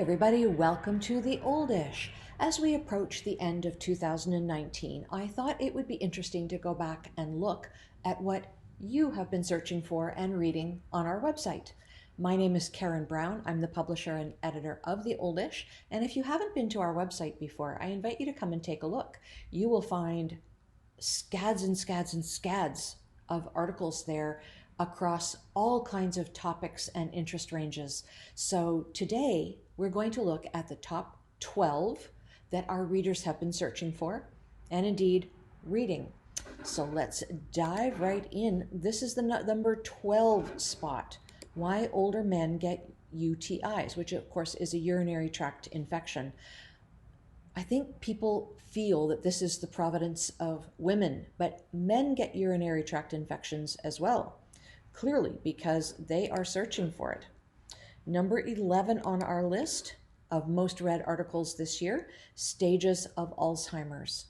everybody, welcome to the Oldish. As we approach the end of 2019, I thought it would be interesting to go back and look at what you have been searching for and reading on our website. My name is Karen Brown. I'm the publisher and editor of the Oldish, and if you haven't been to our website before, I invite you to come and take a look. You will find scads and scads and scads of articles there across all kinds of topics and interest ranges. So today we're going to look at the top 12 that our readers have been searching for and indeed reading. So let's dive right in. This is the number 12 spot. Why older men get UTIs, which of course is a urinary tract infection. I think people feel that this is the providence of women, but men get urinary tract infections as well, clearly because they are searching for it. Number 11 on our list of most read articles this year, stages of Alzheimer's.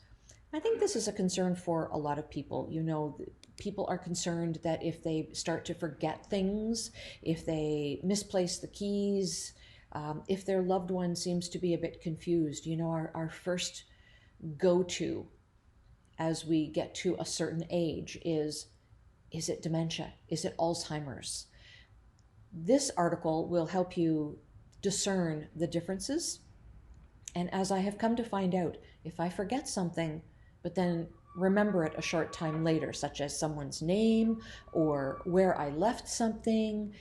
I think this is a concern for a lot of people. You know, people are concerned that if they start to forget things, if they misplace the keys, if their loved one seems to be a bit confused, you know, our first go-to as we get to a certain age is it dementia? Is it Alzheimer's? This article will help you discern the differences. And as I have come to find out, if I forget something, but then remember it a short time later, such as someone's name or where I left something,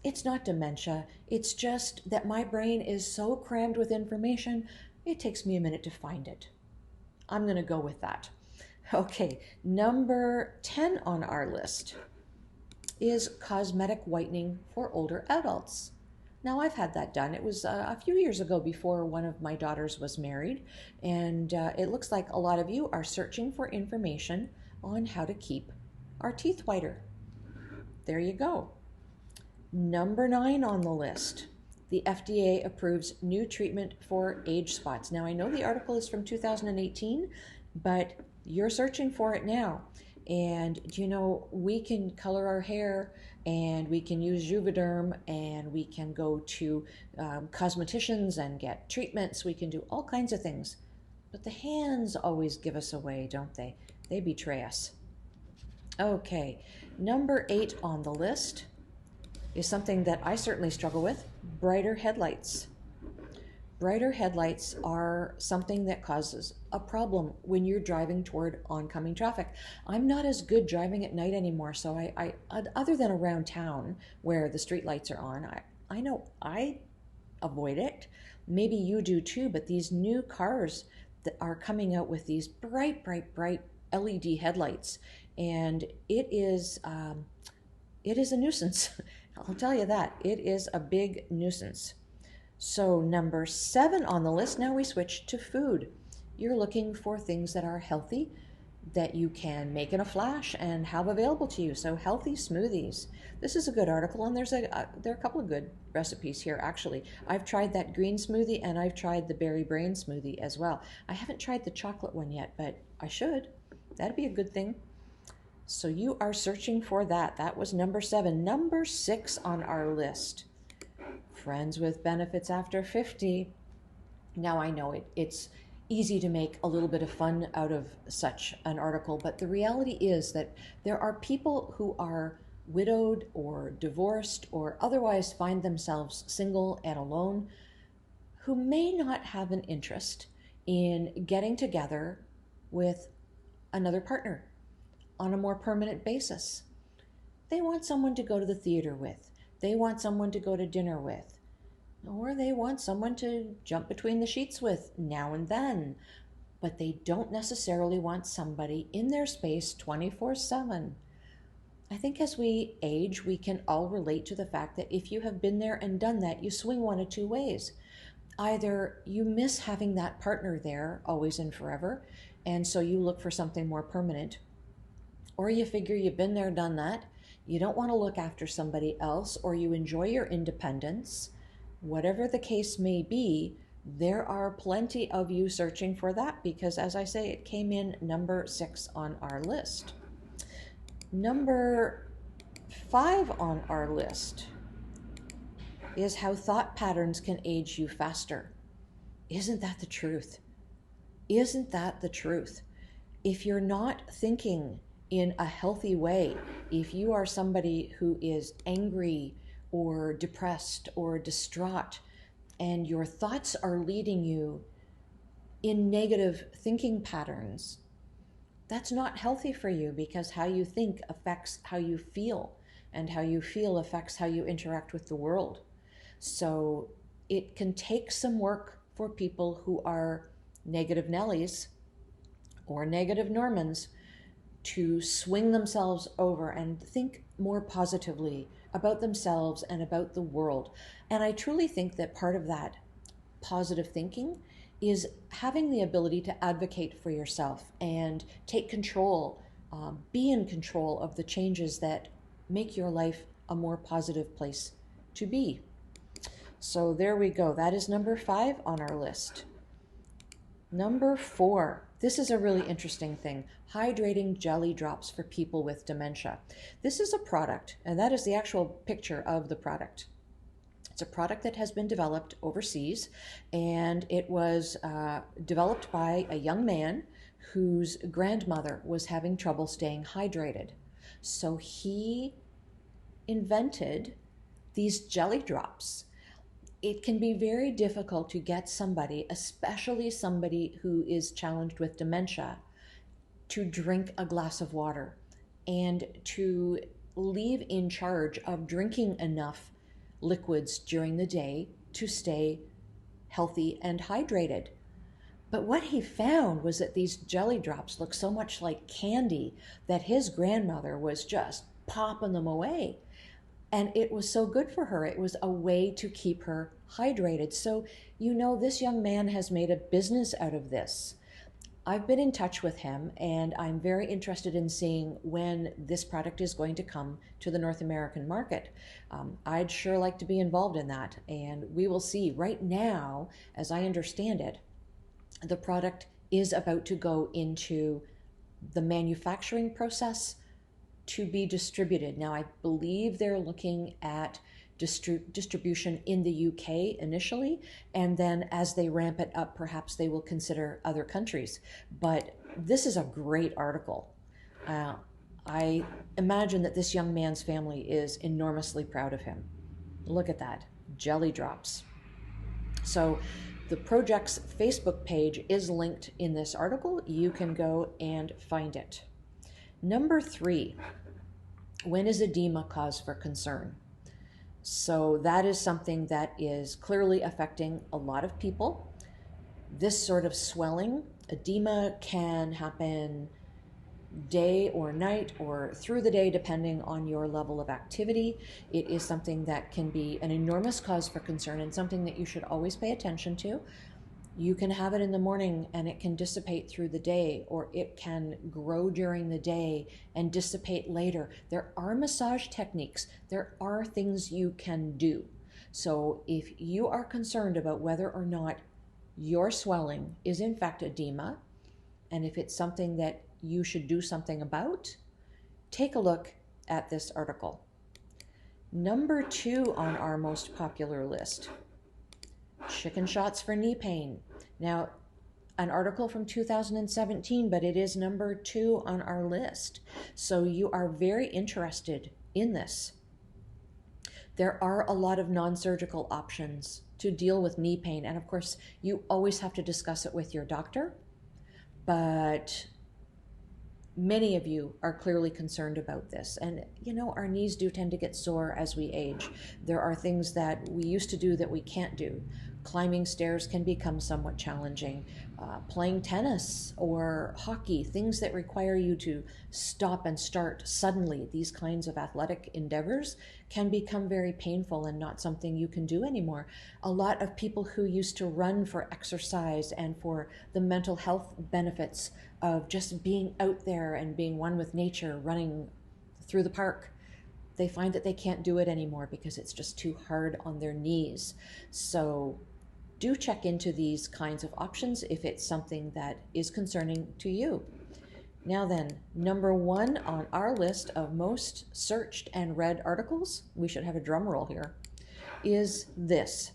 it's not dementia. It's just that my brain is so crammed with information, it takes me a minute to find it. I'm going to go with that. Okay, number 10 on our list is cosmetic whitening for older adults. Now, I've had that done. It was a few years ago before one of my daughters was married, and it looks like a lot of you are searching for information on how to keep our teeth whiter. There you go. Number 9 on the list, the FDA approves new treatment for age spots. Now, I know the article is from 2018, but you're searching for it now. And, you know, we can color our hair and we can use Juvederm and we can go to cosmeticians and get treatments. We can do all kinds of things. But the hands always give us away, don't they? They betray us. Okay, number 8 on the list is something that I certainly struggle with, brighter headlights. Brighter headlights are something that causes a problem when you're driving toward oncoming traffic. I'm not as good driving at night anymore, so I other than around town where the street lights are on, I know I avoid it. Maybe you do too, but these new cars that are coming out with these bright LED headlights, and it is a nuisance. I'll tell you that. It is a big nuisance. So number 7 on the list, now we switch to food. You're looking for things that are healthy, that you can make in a flash and have available to you. So healthy smoothies. This is a good article, and there are a couple of good recipes here, actually. I've tried that green smoothie, and I've tried the berry brain smoothie as well. I haven't tried the chocolate one yet, but I should. That'd be a good thing. So you are searching for that. That was number 7. Number 6 on our list, friends with benefits after 50. Now I know it's easy to make a little bit of fun out of such an article, but the reality is that there are people who are widowed or divorced or otherwise find themselves single and alone who may not have an interest in getting together with another partner on a more permanent basis. They want someone to go to the theater with. They want someone to go to dinner with. Or they want someone to jump between the sheets with now and then. But they don't necessarily want somebody in their space 24/7. I think as we age, we can all relate to the fact that if you have been there and done that, you swing one of two ways. Either you miss having that partner there always and forever, and so you look for something more permanent, or you figure you've been there, done that, you don't want to look after somebody else, or you enjoy your independence. Whatever the case may be, there are plenty of you searching for that because, as I say, it came in number 6 on our list. Number 5 on our list is how thought patterns can age you faster. Isn't that the truth? Isn't that the truth? If you're not thinking in a healthy way, if you are somebody who is angry or depressed or distraught, and your thoughts are leading you in negative thinking patterns, that's not healthy for you, because how you think affects how you feel, and how you feel affects how you interact with the world. So it can take some work for people who are negative Nellies or negative Normans to swing themselves over and think more positively about themselves and about the world. And I truly think that part of that positive thinking is having the ability to advocate for yourself and take control, be in control of the changes that make your life a more positive place to be. So there we go. That is number 5 on our list. Number 4. This is a really interesting thing. Hydrating jelly drops for people with dementia. This is a product, and that is the actual picture of the product. It's a product that has been developed overseas, and it was developed by a young man whose grandmother was having trouble staying hydrated. So he invented these jelly drops. It can be very difficult to get somebody, especially somebody who is challenged with dementia, to drink a glass of water and to leave in charge of drinking enough liquids during the day to stay healthy and hydrated. But what he found was that these jelly drops looked so much like candy that his grandmother was just popping them away. And it was so good for her. It was a way to keep her hydrated. So, this young man has made a business out of this. I've been in touch with him, and I'm very interested in seeing when this product is going to come to the North American market. I'd sure like to be involved in that, and we will see. Right now, as I understand it, the product is about to go into the manufacturing process to be distributed. Now, I believe they're looking at distribution in the UK initially, and then as they ramp it up, perhaps they will consider other countries. But this is a great article. I imagine that this young man's family is enormously proud of him. Look at that, jelly drops. So the project's Facebook page is linked in this article. You can go and find it. Number 3, when is edema cause for concern? So that is something that is clearly affecting a lot of people. This sort of swelling, edema, can happen day or night or through the day, depending on your level of activity. It is something that can be an enormous cause for concern and something that you should always pay attention to. You can have it in the morning and it can dissipate through the day, or it can grow during the day and dissipate later. There are massage techniques. There are things you can do. So if you are concerned about whether or not your swelling is in fact edema, and if it's something that you should do something about, take a look at this article. Number 2 on our most popular list, chicken shots for knee pain. Now, an article from 2017, but it is number 2 on our list. So you are very interested in this. There are a lot of non-surgical options to deal with knee pain. And of course, you always have to discuss it with your doctor. But many of you are clearly concerned about this. And, our knees do tend to get sore as we age. There are things that we used to do that we can't do. Climbing stairs can become somewhat challenging. Playing tennis or hockey, things that require you to stop and start suddenly, these kinds of athletic endeavors can become very painful and not something you can do anymore. A lot of people who used to run for exercise and for the mental health benefits of just being out there and being one with nature, running through the park, they find that they can't do it anymore because it's just too hard on their knees. So do check into these kinds of options if it's something that is concerning to you. Now then, number 1 on our list of most searched and read articles, we should have a drum roll here, is this.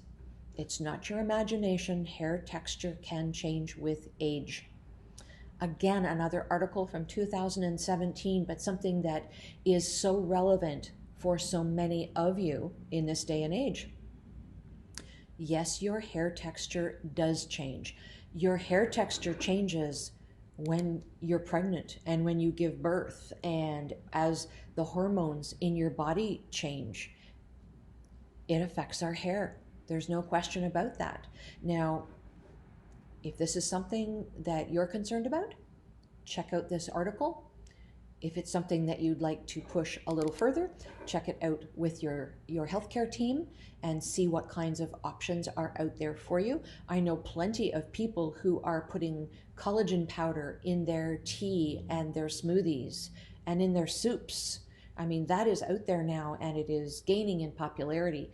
It's not your imagination. Hair texture can change with age. Again, another article from 2017, but something that is so relevant for so many of you in this day and age. Yes, your hair texture does change. Your hair texture changes when you're pregnant and when you give birth, and as the hormones in your body change, it affects our hair. There's no question about that. Now, if this is something that you're concerned about, check out this article. If it's something that you'd like to push a little further, check it out with your healthcare team and see what kinds of options are out there for you. I know plenty of people who are putting collagen powder in their tea and their smoothies and in their soups. I mean, that is out there now, and it is gaining in popularity.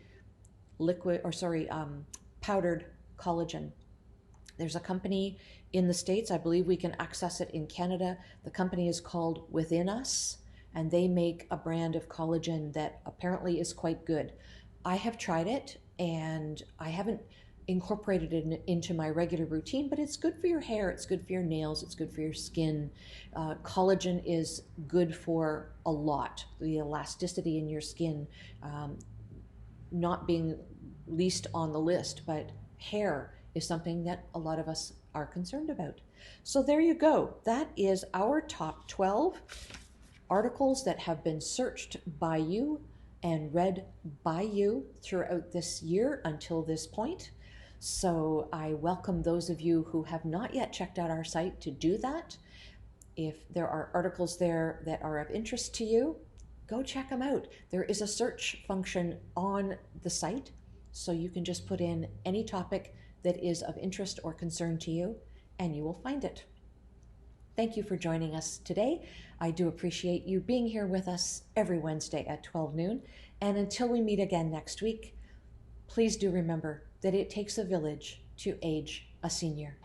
Powdered collagen. There's a company in the States, I believe we can access it in Canada. The company is called Within Us, and they make a brand of collagen that apparently is quite good. I have tried it, and I haven't incorporated it into my regular routine, but it's good for your hair, it's good for your nails, it's good for your skin. Collagen is good for a lot. The elasticity in your skin, not being least on the list, but hair is something that a lot of us are concerned about. So there you go. That is our top 12 articles that have been searched by you and read by you throughout this year until this point. So I welcome those of you who have not yet checked out our site to do that. If there are articles there that are of interest to you, go check them out. There is a search function on the site, so you can just put in any topic that is of interest or concern to you, and you will find it. Thank you for joining us today. I do appreciate you being here with us every Wednesday at 12 noon. And until we meet again next week, please do remember that it takes a village to age a senior.